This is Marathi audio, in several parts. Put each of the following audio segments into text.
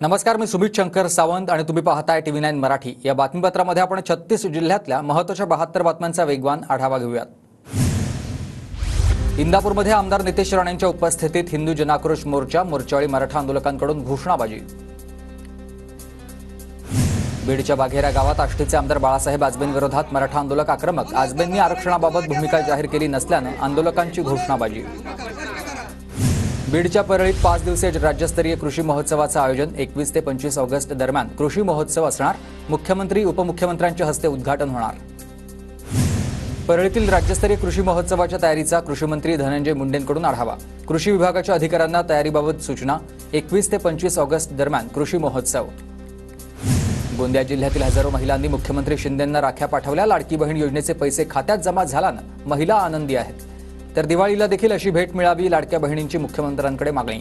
नमस्कार, मी सुमित शंकर सावंत आणि तुम्ही पाहताय TV9 मराठी। या बातमीपत्रामध्ये आपण 36 जिल्ह्यातल्या महत्त्वाच्या 72 बातम्यांचा वेगवान आढावा घेऊयात। इंदापूरमध्ये आमदार नितेश राणेंच्या उपस्थितीत हिंदू जनाक्रोश मोर्चावेळी मराठा आंदोलकांकडून घोषणाबाजी। बीडच्या बाघेरा गावात आष्टीचे आमदार बाळासाहेब आजबेंविरोधात मराठा आंदोलक आक्रमक। आजबेंनी आरक्षणाबाबत भूमिका जाहीर केली नसल्याने आंदोलकांची घोषणाबाजी। बीडच्या परळीत 5 दिवसीय राज्यस्तरीय कृषी महोत्सवाचे आयोजन 21 ते 25 ऑगस्ट दरम्यान कृषी महोत्सव असणार। मुख्यमंत्री उपमुख्यमंत्र्यांच्या हस्ते उद्घाटन होणार। परळीतील राज्यस्तरीय कृषी महोत्सवाच्या तयारीचा कृषी मंत्री धनंजय मुंडेंकडून आढावा। कृषी विभागाच्या अधिकाऱ्यांना तयारीबाबत सूचना। 21 ते 25 ऑगस्ट दरम्यान कृषी महोत्सव। गोंदिया जिल्ह्यातील हजारो महिलांनी मुख्यमंत्री शिंदेंना राख्या पाठवल्या। लाडकी बहीण योजनेचे पैसे खात्यात जमा झाल्याने महिला आनंदी आहेत। तर दिवाळीला देखील अशी भेट मिळावी, लाडक्या बहिणींची मुख्यमंत्र्यांकडे मागणी।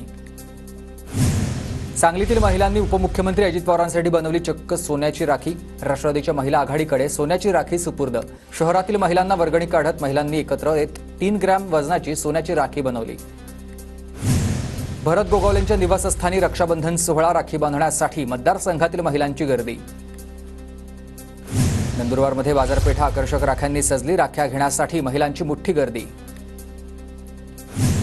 सांगलीतील महिलांनी उपमुख्यमंत्री अजित पवारांसाठी बनवली चक्क सोन्याची राखी। राष्ट्रवादीच्या महिला आघाडीकडे सोन्याची राखी सुपूर्द। शहरातील महिलांना वर्गणी काढत महिलांनी एकत्र येत 3 ग्रॅम वजनाची सोन्याची राखी बनवली। भरत गोगावलेंच्या निवासस्थानी रक्षाबंधन सोहळा। राखी बांधण्यासाठी मतदारसंघातील महिलांची गर्दी। नंदुरबारमध्ये बाजारपेठा आकर्षक राख्यांनी सजली। राख्या घेण्यासाठी महिलांची मोठी गर्दी।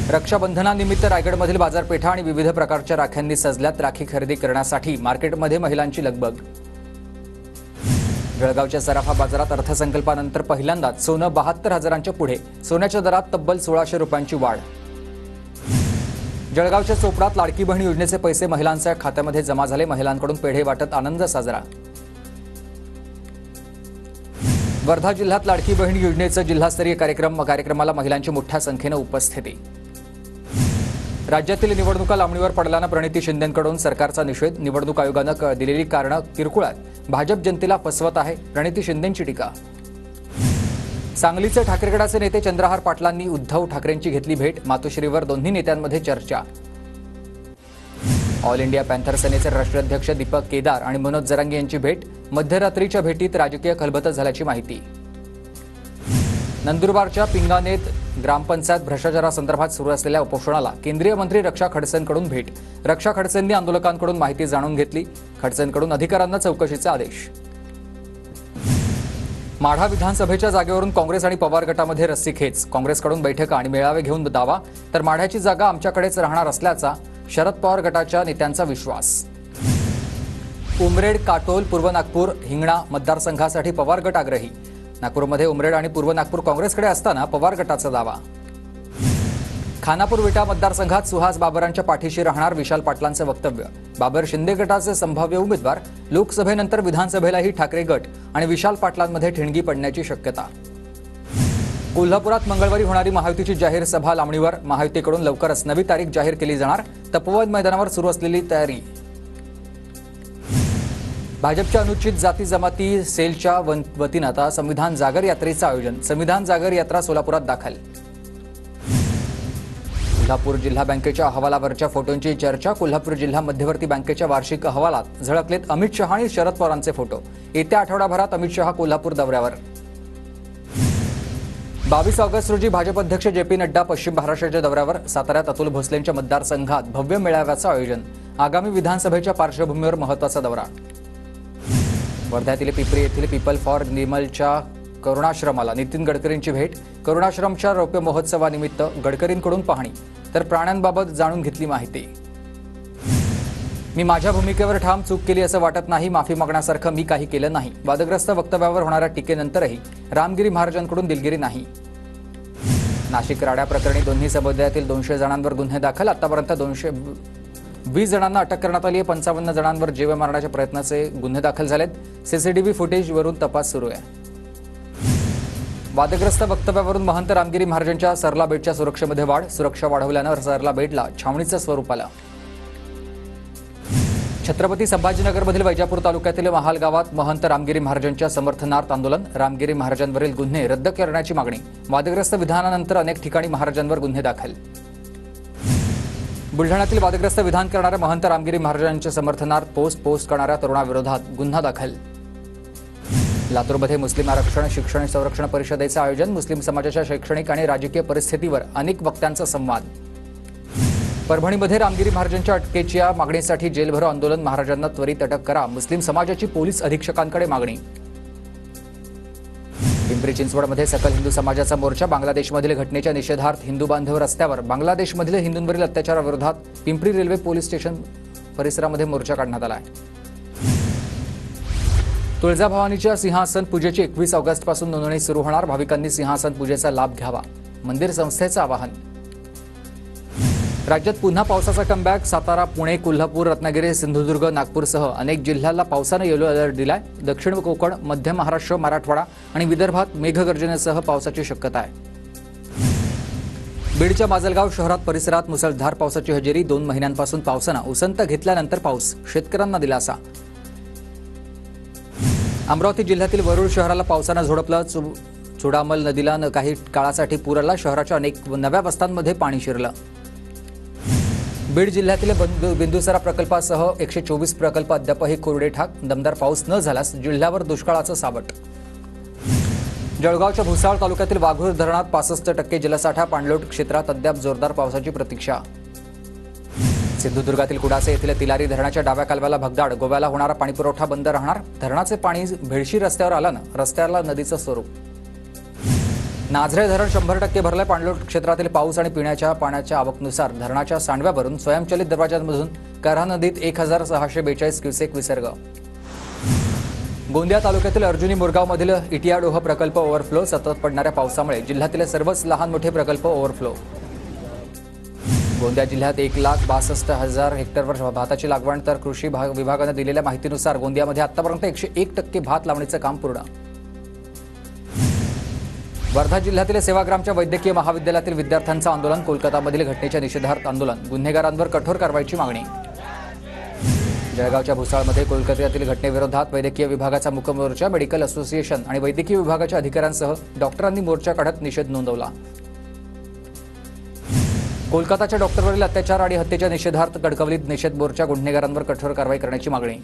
रक्षाबंधनानिमित्त रायगडमधील बाजारपेठा आणि विविध प्रकारच्या राख्यांनी सजल्यात। राखी खरेदी करण्यासाठी मार्केटमध्ये महिलांची लगबग। जळगावच्या सराफा बाजारात अर्थसंकल्पानंतर पहिल्यांदाच सोनं 72,000च्या पुढे। सोन्याच्या दरात तब्बल 1600 रुपयांची वाढ। जळगावच्या चोपडात लाडकी बहीण योजनेचे पैसे महिलांच्या खात्यामध्ये जमा झाले। महिलांकडून पेढे वाटत आनंद साजरा। वर्धा जिल्ह्यात लाडकी बहीण योजनेचा जिल्हास्तरीय कार्यक्रमाला महिलांची मोठ्या संख्येने उपस्थिती। राज्यातील निवडणुका लांबणीवर पडल्याने प्रणिती शिंदेंकडून सरकारचा निषेध। निवडणूक आयोगाने दिलेली कारणं किरकोळ आहेत। भाजप जनतेला फसवत आहे, प्रणिती शिंदेंची टीका। सांगलीचे ठाकरेगडाचे नेते चंद्रहार पाटलांनी उद्धव ठाकरेंची घेतली भेट। मातोश्रीवर दोन्ही नेत्यांमध्ये चर्चा। ऑल इंडिया पॅन्थर सेनेचे राष्ट्राध्यक्ष दीपक केदार आणि मनोज जरांगे यांची भेट। मध्यरात्रीच्या भेटीत राजकीय खलबत झाल्याची माहिती। नंदुरबारच्या पिंगानेत ग्रामपंचायत भ्रष्टाचारासंदर्भात सुरू असलेल्या उपोषणाला केंद्रीय मंत्री रक्षा खडसेंकडून भेट। रक्षा खडसेंनी आंदोलकांकडून माहिती जाणून घेतली। खडसेंकडून अधिकाऱ्यांना चौकशीचे आदेश। माढा विधानसभेच्या जागेवरून काँग्रेस आणि पवार गटामध्ये रस्सीखेच। काँग्रेसकडून बैठका आणि मेळावे घेऊन दावा, तर माढ्याची जागा आमच्याकडेच राहणार असल्याचा शरद पवार गटाच्या नेत्यांचा विश्वास। उमरेड, काटोल, पूर्व नागपूर, हिंगणा मतदारसंघासाठी पवार गट आग्रही। नागपूरमध्ये उमरेड आणि पूर्व नागपूर काँग्रेसकडे असताना पवार गटाचा दावा। खानापूर विटा मतदारसंघात सुहास बाबरांच्या पाठीशी राहणार विशाल पाटलांचं वक्तव्य। बाबर शिंदे गटाचे संभाव्य उमेदवार। लोकसभेनंतर विधानसभेलाही ठाकरे गट आणि विशाल पाटलांमध्ये ठिणगी पडण्याची शक्यता। कोल्हापुरात मंगळवारी होणारी महायुतीची जाहीर सभा लांबणीवर। महायुतीकडून लवकरच नवी तारीख जाहीर केली जाणार। तपोवन मैदानावर सुरू असलेली तयारी। भाजपच्या अनुचित जाती जमाती सेलच्या वतीनं आता संविधान जागर यात्रेचं आयोजन। संविधान जागर यात्रा सोलापुरात दाखल। कोल्हापूर जिल्हा बँकेच्या अहवालावरच्या फोटोंची चर्चा। कोल्हापूर जिल्हा मध्यवर्ती बँकेच्या वार्षिक अहवालात झळकलेत अमित शहा आणि शरद पवारांचे फोटो। येत्या आठवडाभरात अमित शहा कोल्हापूर दौऱ्यावर। 22 ऑगस्ट रोजी भाजप अध्यक्ष JP नड्डा पश्चिम महाराष्ट्राच्या दौऱ्यावर। साताऱ्यात अतुल भोसलेंच्या मतदारसंघात भव्य मेळाव्याचं आयोजन। आगामी विधानसभेच्या पार्श्वभूमीवर महत्त्वाचा दौरा। वर्ध्यातील पिपरी येथील पीपल फॉर निर्मलच्या करुणाश्रमाला नितीन गडकरींची भेट। करुणाश्रमच्या रौप्य महोत्सवानिमित्त गडकरींकडून पाहणी, तर प्राण्यांबाबत जाणून घेतली माहिती। मी माझ्या भूमिकेवर ठाम चूक केली असं वाटत नाही। माफी मागण्यासारखं मी काही केलं नाही। वादग्रस्त वक्तव्यावर होणाऱ्या टीकेनंतरही रामगिरी महाराजांकडून दिलगिरी नाही। नाशिक राड्या प्रकरणी दोन्ही समुदायातील 200 जणांवर गुन्हे दाखल। आतापर्यंत 220 जणांना अटक करण्यात आली आहे। 55 जणांवर जीवे मारण्याच्या प्रयत्नाचे गुन्हे दाखल झालेत। CCTV फुटेजवरून तपास सुरू आहे। वादग्रस्त वक्तव्यावरून महंत रामगिरी महाराजांच्या सरला बेटच्या सुरक्षेमध्ये वाढ। सुरक्षा वाढवल्यानं सरला बेटला छावणीचं स्वरूप आलं। छत्रपती संभाजीनगरमधील वैजापूर तालुक्यातील महाल गावात महंत रामगिरी महाराजांच्या समर्थनार्थ आंदोलन। रामगिरी महाराजांवरील गुन्हे रद्द करण्याची मागणी। वादग्रस्त विधानानंतर अनेक ठिकाणी महाराजांवर गुन्हे दाखल। बुलढाण्यातील वादग्रस्त विधान करणाऱ्या महंत रामगिरी महाराजांच्या समर्थनार्थ पोस्ट करणाऱ्या तरुणाविरोधात गुन्हा दाखल। लातूरमध्ये मुस्लिम आरक्षण शिक्षण संरक्षण परिषदेचे आयोजन। मुस्लिम समाजाच्या शैक्षणिक आणि राजकीय परिस्थितीवर अनेक वक्त्यांचा संवाद। परभणीमध्ये रामगिरी महाराजांच्या अटकेच्या मागणीसाठी जेलभरो आंदोलन, महाराजांना त्वरित अटक करा, मुस्लिम समाजाची पोलीस अधीक्षकांकडे मागणी. पिंपरी चिंचवडमध्ये सकल हिंदू समाजाचा मोर्चा, बांगलादेशमधील घटनेच्या निषेधार्थ हिंदू बांधव रस्त्यावर. बांगलादेशमधील हिंदूंवरील अत्याचाराविरोधात पिंपरी रेल्वे पोलीस स्टेशन परिसरामध्ये मोर्चा काढण्यात आला आहे. तुळजाभवानीच्या सिंहासन पूजेची 21 ऑगस्टपासून नोंदणी सुरू होणार, भाविकांनी सिंहासन पूजेचा लाभ घ्यावा, मंदिर संस्थेचं आवाहन. राज्यात पुन्हा पावसाचा कमबॅक, सातारा, पुणे, कोल्हापूर, रत्नागिरी, सिंधुदुर्ग, नागपूरसह अनेक जिल्ह्याला पावसानं येलो अलर्ट दिलाय. दक्षिण कोकण, मध्य महाराष्ट्र, मराठवाडा आणि विदर्भात मेघगर्जनेसह पावसाची शक्यता आहे. बीडच्या माजलगाव शहरात परिसरात मुसळधार पावसाची हजेरी, 2 महिन्यांपासून पावसानं उसंत घेतल्यानंतर पाऊस, शेतकऱ्यांना दिलासा. अमरावती जिल्ह्यातील वरुड शहराला पावसानं झोडपलं, चुडामल नदीला काही काळासाठी पूर आला, शहराच्या अनेक नव्या वस्त्यांमध्ये पाणी शिरलं. बीड जिल्ह्यातील बिंदुसरा प्रकल्पासह 124 प्रकल्प अद्यापही कोरडे ठाक, दमदार पाऊस न झाल्यास जिल्ह्यावर दुष्काळाचं सावट. जळगावच्या भुसावळ तालुक्यातील वाघूर धरणात 65% जलसाठा, पाणलोट क्षेत्रात अद्याप जोरदार पावसाची प्रतीक्षा. सिंधुदुर्गातील कुडासे येथील तिलारी धरणाच्या डाव्या कालव्याला भगदाड, गोव्याला होणारा पाणीपुरवठा बंद राहणार, धरणाचे पाणी भेडशी रस्त्यावर आल्यानं रस्त्याला नदीचं स्वरूप. नाझरे धरण 100% भरले, पाणलोट क्षेत्रातील पाऊस आणि पिण्याच्या पाण्याच्या आवकनुसार धरणाच्या सांडव्यावरून स्वयंचलित दरवाजांमधून कऱ्हा नदीत 1642 क्युसेक विसर्ग. गोंदिया तालुक्यातील अर्जुनी मुरगावमधील इटियाडोह प्रकल्प ओव्हरफ्लो, सतत पडणाऱ्या पावसामुळे जिल्ह्यातील सर्वच लहान मोठे प्रकल्प ओव्हरफ्लो. गोंदिया जिल्ह्यात 1,62,000 हेक्टरवर भाताची लागवड, तर कृषी विभागानं दिलेल्या माहितीनुसार गोंदियामध्ये आतापर्यंत 101% भात लावणीचं काम पूर्ण. वर्धा जिल्ह्यातील सेवाग्रामच्या वैद्यकीय महाविद्यालयातील विद्यार्थ्यांचं आंदोलन, कोलकातामधील घटनेच्या निषेधार्थ आंदोलन, गुन्हेगारांवर कठोर कारवाईची मागणी. जळगावच्या भुसावळमध्ये कोलकात्यातील घटनेविरोधात वैद्यकीय विभागाचा मूक मोर्चा, मेडिकल असोसिएशन आणि वैद्यकीय विभागाच्या अधिकाऱ्यांसह डॉक्टरांनी मोर्चा काढत निषेध नोंदवला. कोलकाताच्या डॉक्टरवरील अत्याचार आणि हत्येच्या निषेधार्थ कणकवलीत निषेध मोर्चा, गुन्हेगारांवर कठोर कारवाई करण्याची मागणी.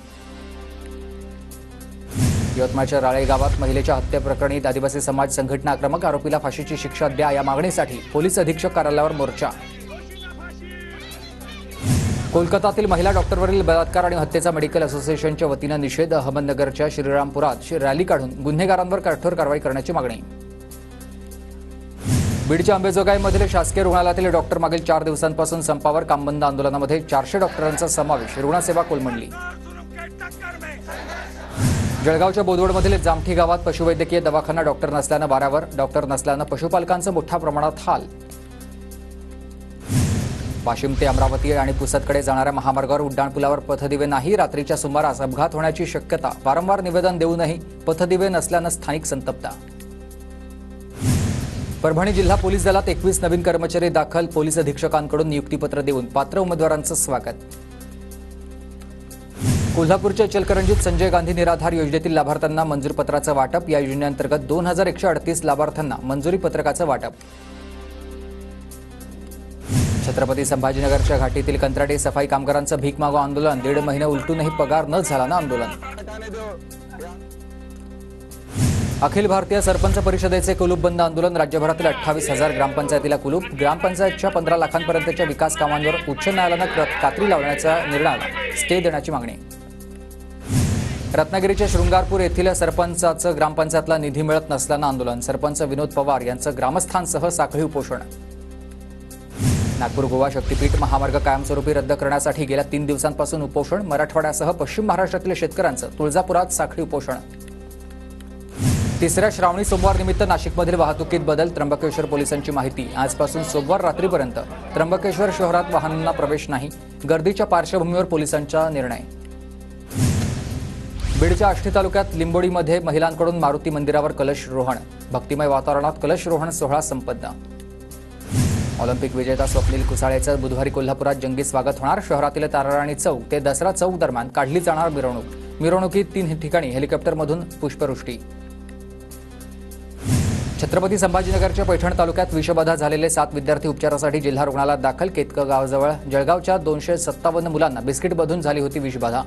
यवतमाळच्या राळे गावात महिलेच्या हत्येप्रकरणी आदिवासी समाज संघटना आक्रमक, आरोपीला फाशीची शिक्षा द्या या मागणीसाठी पोलीस अधीक्षक कार्यालयावर मोर्चा. कोलकातातील महिला डॉक्टरवरील बलात्कार आणि हत्येचा मेडिकल असोसिएशनच्या वतीनं निषेध, अहमदनगरच्या श्रीरामपुरात रॅली काढून गुन्हेगारांवर कठोर कारवाई करण्याची मागणी. बीडच्या अंबेजोगाईमधील शासकीय रुग्णालयातील डॉक्टर मागील 4 दिवसांपासून संपावर, कामबंद आंदोलनामध्ये 400 डॉक्टरांचा समावेश, रुग्णसेवा कोलमडली. जळगावच्या बोदवडमधील जामठी गावात पशुवैद्यकीय दवाखाना, डॉक्टर नसल्यानं वाऱ्यावर, डॉक्टर नसल्यानं पशुपालकांचं मोठ्या प्रमाणात हाल. वाशिम ते अमरावती आणि पुसदकडे जाणाऱ्या महामार्गावर उड्डाणपुलावर पथदिवे नाही, रात्रीच्या सुमारास अपघात होण्याची शक्यता, वारंवार निवेदन देऊनही पथदिवे नसल्यानं स्थानिक संतप्त. परभणी जिल्हा पोलीस दलात 21 नवीन कर्मचारी दाखल, पोलीस अधीक्षकांकडून नियुक्तीपत्र देऊन पात्र उमेदवारांचं स्वागत. कोल्हापूरच्या इचलकरंजीत संजय गांधी निराधार योजनेतील लाभार्थ्यांना मंजूर पत्राचं वाटप, या योजनेअंतर्गत 2138 लाभार्थ्यांना मंजुरी पत्रकाचं वाटप. छत्रपती संभाजीनगरच्या घाटीतील कंत्राटी सफाई कामगारांचं भीक मागो आंदोलन, 1.5 महिने उलटूनही पगार न झाल्यानं आंदोलन. अखिल भारतीय सरपंच परिषदेचे कुलूप बंद आंदोलन, राज्यभरातील 28,000 ग्रामपंचायतीला कुलूप, ग्रामपंचायतच्या 15 लाखांपर्यंतच्या विकास कामांवर उच्च न्यायालयानं कात्री लावण्याच्या निर्णयाला स्टे देण्याची मागणी. रत्नागिरीच्या शृंगारपूर येथील सरपंचाचं ग्रामपंचायतला निधी मिळत नसल्यानं आंदोलन, सरपंच विनोद पवार यांचं ग्रामस्थांसह साखळी उपोषण. नागपूर गोवा शक्तीपीठ महामार्ग कायमस्वरूपी रद्द करण्यासाठी गेल्या 3 दिवसांपासून उपोषण, मराठवाड्यासह पश्चिम महाराष्ट्रातील शेतकऱ्यांचं तुळजापुरात साखळी उपोषण. तिसऱ्या श्रावणी सोमवार निमित्त नाशिकमधील वाहतुकीत बदल, त्र्यंबकेश्वर पोलिसांची माहिती, आजपासून सोमवार रात्रीपर्यंत त्र्यंबकेश्वर शहरात वाहनांना प्रवेश नाही, गर्दीच्या पार्श्वभूमीवर पोलिसांचा निर्णय. बीडच्या आष्टी तालुक्यात लिंबोडीमध्ये महिलांकडून मारुती मंदिरावर कलश रोहण, भक्तिमय वातावरणात कलश रोहण सोहळा संपन्न. ऑलिम्पिक विजेता स्वप्नील कुसाळेचं बुधवारी कोल्हापुरात जंगी स्वागत होणार, शहरातील ताराराणी चौक ते दसरा चौक दरम्यान काढली जाणार मिरवणूक, मिरवणुकीत 3 ठिकाणी हेलिकॉप्टरमधून पुष्पवृष्टी. छत्रपती संभाजीनगरच्या पैठण तालुक्यात विषबाधा झालेले 7 विद्यार्थी उपचारासाठी जिल्हा रुग्णालयात दाखल, केतकं गावाजवळ जळगावच्या 257 मुलांना बिस्किटमधून झाली होती विषबाधा.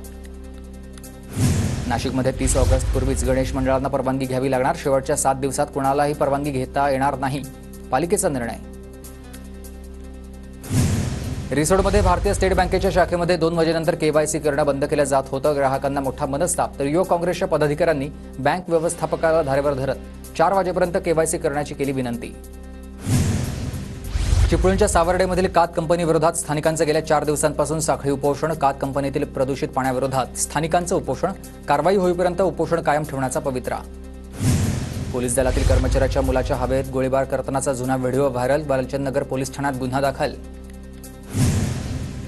नाशिकमध्ये 30 ऑगस्टपूर्वीच गणेश मंडळांना परवानगी घ्यावी लागणार, शेवटच्या 7 दिवसात कोणालाही परवानगी घेता येणार नाही, पालिकेचा निर्णय. रिसोडमध्ये भारतीय स्टेट बँकेच्या शाखेमध्ये 2 वाजेनंतर केवायसी करणं बंद केलं जात होतं. ग्राहकांना मोठा मनस्ताप. तर युवक काँग्रेसच्या पदाधिकाऱ्यांनी बँक व्यवस्थापकाला धारेवर धरत 4 वाजेपर्यंत केवायसी करण्याची केली विनंती. चिपळूणच्या सावर्डेमधील कात कंपनीविरोधात स्थानिकांचं गेल्या 4 दिवसांपासून साखळी उपोषण. कात कंपनीतील प्रदूषित पाण्याविरोधात स्थानिकांचं उपोषण. कारवाई होईपर्यंत उपोषण कायम ठेवण्याचा पवित्रा. पोलीस दलातील कर्मचाऱ्याच्या मुलाच्या हवेत गोळीबार करतानाचा जुना व्हिडिओ व्हायरल. बालचंदनगर पोलीस ठाण्यात गुन्हा दाखल.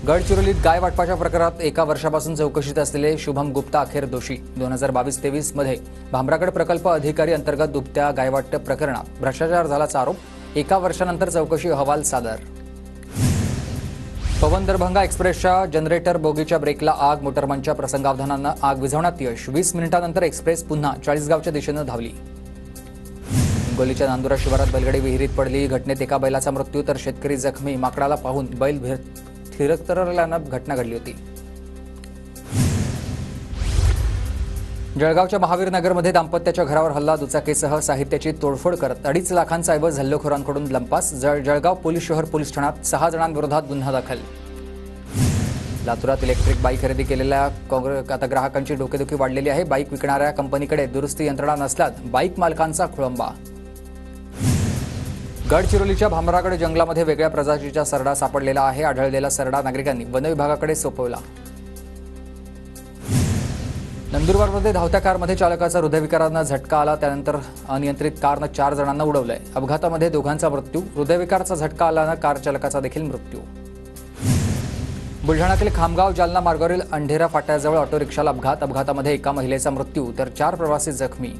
गडचिरोलीत गाय वाटपाच्या प्रकरणात 1 वर्षापासून चौकशीत असलेले शुभम गुप्ता अखेर दोषी. 2022-23 मध्ये भामरागड प्रकल्प अधिकारी अंतर्गत दुभत्या गायवाटप प्रकरणात भ्रष्टाचार झाल्याचा आरोप. 1 वर्षानंतर चौकशी अहवाल सादर. पवन दरभंगा एक्सप्रेसच्या जनरेटर बोगीच्या ब्रेकला आग. मोटरमनच्या प्रसंगावधानानं आग विझवण्यात यश. 20 मिनिटांनंतर एक्सप्रेस पुन्हा चाळीसगावच्या दिशेनं धावली. हिंगोलीच्या नांदुरा शिवारात बैलगाडी विहिरीत पडली. घटनेत एका बैलाचा मृत्यू तर शेतकरी जखमी. माकडाला पाहून बैल थिरकतरल्यानं घटना घडली होती. जळगावच्या महावीर नगरमध्ये दाम्पत्याच्या घरावर हल्ला. दुचाकीसह साहित्याची तोडफोड करत 2.5 लाखांचा ऐवज हल्लेखोरांकडून लंपास. जळगाव पोलीस शहर पोलीस ठाण्यात 6 जणांविरोधात गुन्हा दाखल. लातूरात इलेक्ट्रिक बाईक खरेदी केलेल्या आता ग्राहकांची डोकेदुखी वाढलेली आहे. बाईक विकणाऱ्या कंपनीकडे दुरुस्ती यंत्रणा नसल्यात बाईक मालकांचा खोळंबा. गडचिरोलीच्या भामरागड जंगलामध्ये वेगळ्या प्रजातीचा सरडा सापडलेला आहे. आढळलेला सरडा नागरिकांनी वनविभागाकडे सोपवला. नंदुरबारमध्ये धावत्या कारमध्ये चालकाचा हृदयविकारानं झटका आला. त्यानंतर अनियंत्रित कारनं 4 जणांना उडवलंय. अपघातामध्ये दोघांचा मृत्यू. हृदयविकाराचा झटका आल्यानं कार चालकाचा देखील मृत्यू. बुलढाण्यातील खामगाव जालना मार्गावरील अंढेरा फाट्याजवळ ऑटो रिक्षाला अपघात. अपघातामध्ये एका महिलेचा मृत्यू तर 4 प्रवासी जखमी.